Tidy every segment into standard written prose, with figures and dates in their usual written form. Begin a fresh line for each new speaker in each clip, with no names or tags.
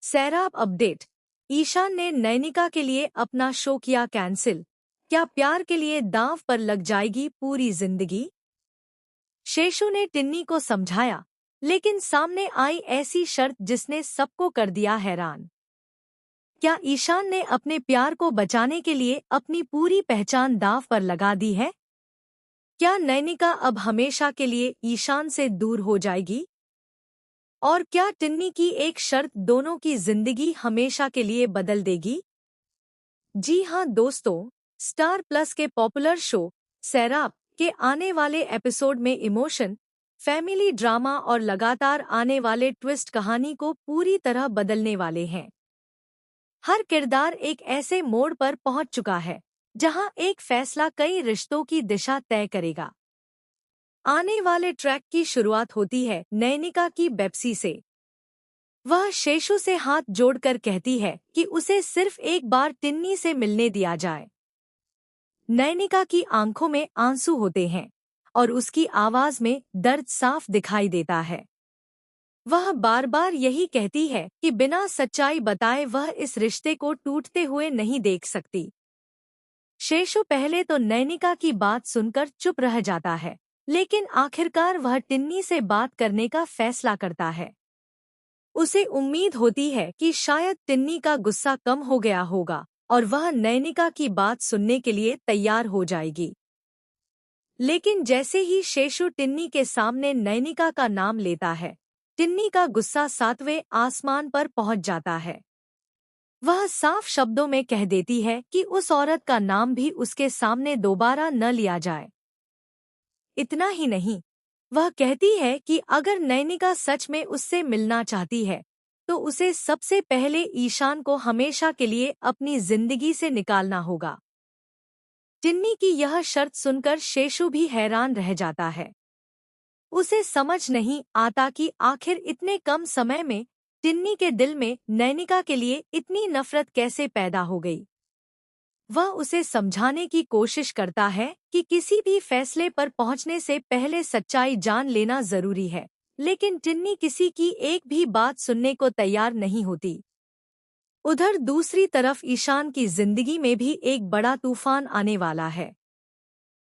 सैराब update. Ishan ने नैनिका के लिए अपना शो किया कैंसिल। क्या प्यार के लिए दांव पर लग जाएगी पूरी जिंदगी? शेषू ने टिन्नी को समझाया, लेकिन सामने आई ऐसी शर्त जिसने सबको कर दिया हैरान। क्या ईशान ने अपने प्यार को बचाने के लिए अपनी पूरी पहचान दांव पर लगा दी है? क्या नैनिका अब हमेशा के लिए ईशान से दूर हो जाएगी? और क्या टिन्नी की एक शर्त दोनों की जिंदगी हमेशा के लिए बदल देगी? जी हां दोस्तों, स्टार प्लस के पॉपुलर शो सैराब के आने वाले एपिसोड में इमोशन, फैमिली ड्रामा और लगातार आने वाले ट्विस्ट कहानी को पूरी तरह बदलने वाले हैं। हर किरदार एक ऐसे मोड़ पर पहुंच चुका है जहां एक फैसला कई रिश्तों की दिशा तय करेगा। आने वाले ट्रैक की शुरुआत होती है नैनिका की बेप्सी से। वह शेषू से हाथ जोड़कर कहती है कि उसे सिर्फ एक बार टिन्नी से मिलने दिया जाए। नैनिका की आंखों में आंसू होते हैं और उसकी आवाज में दर्द साफ दिखाई देता है। वह बार बार यही कहती है कि बिना सच्चाई बताए वह इस रिश्ते को टूटते हुए नहीं देख सकती। शेषू पहले तो नैनिका की बात सुनकर चुप रह जाता है, लेकिन आखिरकार वह टिन्नी से बात करने का फैसला करता है। उसे उम्मीद होती है कि शायद टिन्नी का गुस्सा कम हो गया होगा और वह नैनिका की बात सुनने के लिए तैयार हो जाएगी। लेकिन जैसे ही शेषू टिन्नी के सामने नैनिका का नाम लेता है, टिन्नी का गुस्सा 7वें आसमान पर पहुंच जाता है। वह साफ शब्दों में कह देती है कि उस औरत का नाम भी उसके सामने दोबारा न लिया जाए। इतना ही नहीं, वह कहती है कि अगर नैनिका सच में उससे मिलना चाहती है तो उसे सबसे पहले ईशान को हमेशा के लिए अपनी जिंदगी से निकालना होगा। टिन्नी की यह शर्त सुनकर शेषू भी हैरान रह जाता है। उसे समझ नहीं आता कि आखिर इतने कम समय में टिन्नी के दिल में नैनिका के लिए इतनी नफरत कैसे पैदा हो गई। वह उसे समझाने की कोशिश करता है कि किसी भी फैसले पर पहुंचने से पहले सच्चाई जान लेना जरूरी है, लेकिन टिन्नी किसी की एक भी बात सुनने को तैयार नहीं होती। उधर दूसरी तरफ ईशान की जिंदगी में भी एक बड़ा तूफान आने वाला है।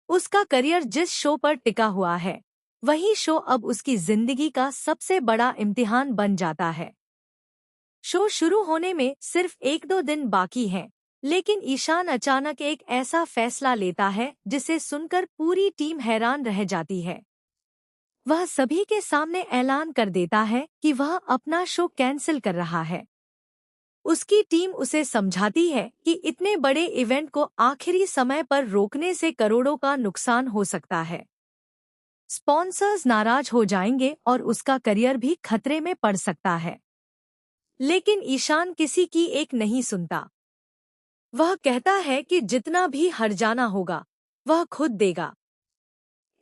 उसका करियर जिस शो पर टिका हुआ है, वही शो अब उसकी जिंदगी का सबसे बड़ा इम्तिहान बन जाता है। शो शुरू होने में सिर्फ 1-2 दिन बाकी हैं, लेकिन ईशान अचानक एक ऐसा फैसला लेता है जिसे सुनकर पूरी टीम हैरान रह जाती है। वह सभी के सामने ऐलान कर देता है कि वह अपना शो कैंसिल कर रहा है। उसकी टीम उसे समझाती है कि इतने बड़े इवेंट को आखिरी समय पर रोकने से करोड़ों का नुकसान हो सकता है। स्पॉन्सर्स नाराज हो जाएंगे और उसका करियर भी खतरे में पड़ सकता है। लेकिन ईशान किसी की एक नहीं सुनता। वह कहता है कि जितना भी हर्जाना होगा वह खुद देगा।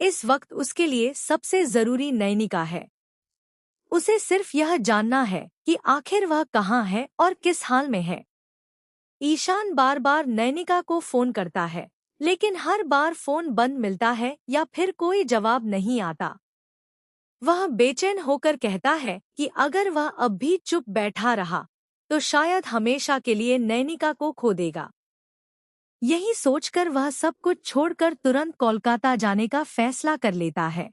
इस वक्त उसके लिए सबसे जरूरी नैनिका है। उसे सिर्फ यह जानना है कि आखिर वह कहाँ है और किस हाल में है। ईशान बार बार नैनिका को फोन करता है, लेकिन हर बार फोन बंद मिलता है या फिर कोई जवाब नहीं आता। वह बेचैन होकर कहता है कि अगर वह अब भी चुप बैठा रहा तो शायद हमेशा के लिए नैनिका को खो देगा। यही सोचकर वह सब कुछ छोड़कर तुरंत कोलकाता जाने का फैसला कर लेता है।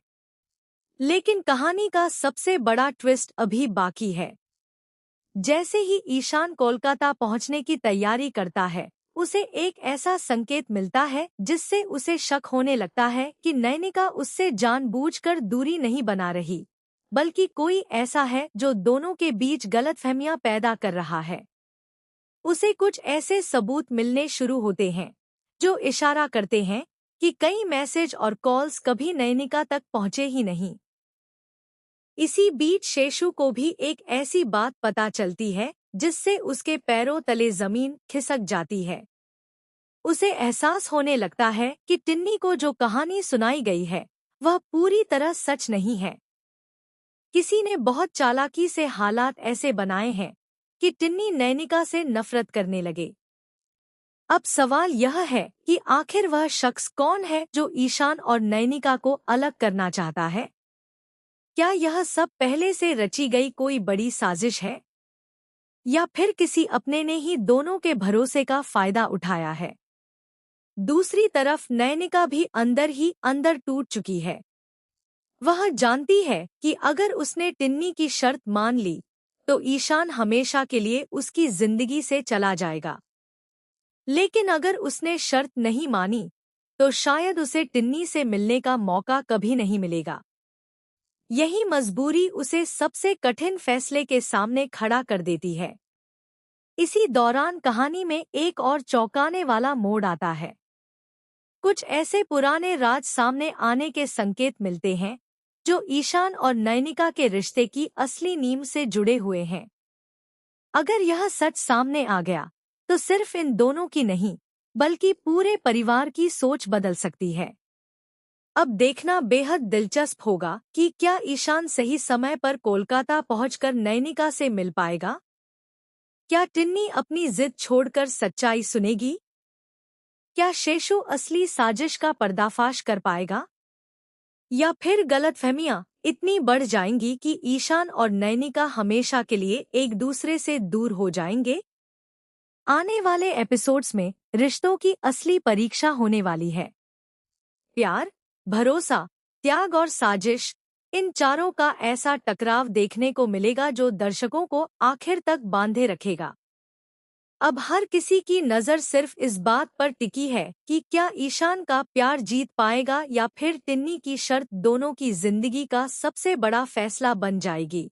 लेकिन कहानी का सबसे बड़ा ट्विस्ट अभी बाकी है। जैसे ही ईशान कोलकाता पहुंचने की तैयारी करता है, उसे एक ऐसा संकेत मिलता है जिससे उसे शक होने लगता है कि नैनिका उससे जानबूझकर दूरी नहीं बना रही, बल्कि कोई ऐसा है जो दोनों के बीच गलतफहमियां पैदा कर रहा है। उसे कुछ ऐसे सबूत मिलने शुरू होते हैं जो इशारा करते हैं कि कई मैसेज और कॉल्स कभी नैनिका तक पहुंचे ही नहीं। इसी बीच शेषू को भी एक ऐसी बात पता चलती है जिससे उसके पैरों तले जमीन खिसक जाती है। उसे एहसास होने लगता है कि टिन्नी को जो कहानी सुनाई गई है वह पूरी तरह सच नहीं है। किसी ने बहुत चालाकी से हालात ऐसे बनाए हैं कि टिन्नी नैनिका से नफरत करने लगे। अब सवाल यह है कि आखिर वह शख्स कौन है जो ईशान और नैनिका को अलग करना चाहता है? क्या यह सब पहले से रची गई कोई बड़ी साजिश है? या फिर किसी अपने ने ही दोनों के भरोसे का फायदा उठाया है। दूसरी तरफ नयनिका भी अंदर ही अंदर टूट चुकी है। वह जानती है कि अगर उसने टिन्नी की शर्त मान ली तो ईशान हमेशा के लिए उसकी जिंदगी से चला जाएगा। लेकिन अगर उसने शर्त नहीं मानी तो शायद उसे टिन्नी से मिलने का मौका कभी नहीं मिलेगा। यही मजबूरी उसे सबसे कठिन फैसले के सामने खड़ा कर देती है। इसी दौरान कहानी में एक और चौंकाने वाला मोड़ आता है। कुछ ऐसे पुराने राज सामने आने के संकेत मिलते हैं जो ईशान और नयनिका के रिश्ते की असली नींव से जुड़े हुए हैं। अगर यह सच सामने आ गया तो सिर्फ इन दोनों की नहीं बल्कि पूरे परिवार की सोच बदल सकती है। अब देखना बेहद दिलचस्प होगा कि क्या ईशान सही समय पर कोलकाता पहुंचकर नयनिका से मिल पाएगा? क्या टिन्नी अपनी जिद छोड़कर सच्चाई सुनेगी? क्या शेषु असली साजिश का पर्दाफाश कर पाएगा? या फिर गलतफहमियां इतनी बढ़ जाएंगी कि ईशान और नयनिका हमेशा के लिए एक दूसरे से दूर हो जाएंगे? आने वाले एपिसोड्स में रिश्तों की असली परीक्षा होने वाली है। प्यार, भरोसा, त्याग और साजिश, इन चारों का ऐसा टकराव देखने को मिलेगा जो दर्शकों को आखिर तक बांधे रखेगा। अब हर किसी की नज़र सिर्फ इस बात पर टिकी है कि क्या ईशान का प्यार जीत पाएगा या फिर टिन्नी की शर्त दोनों की जिंदगी का सबसे बड़ा फैसला बन जाएगी।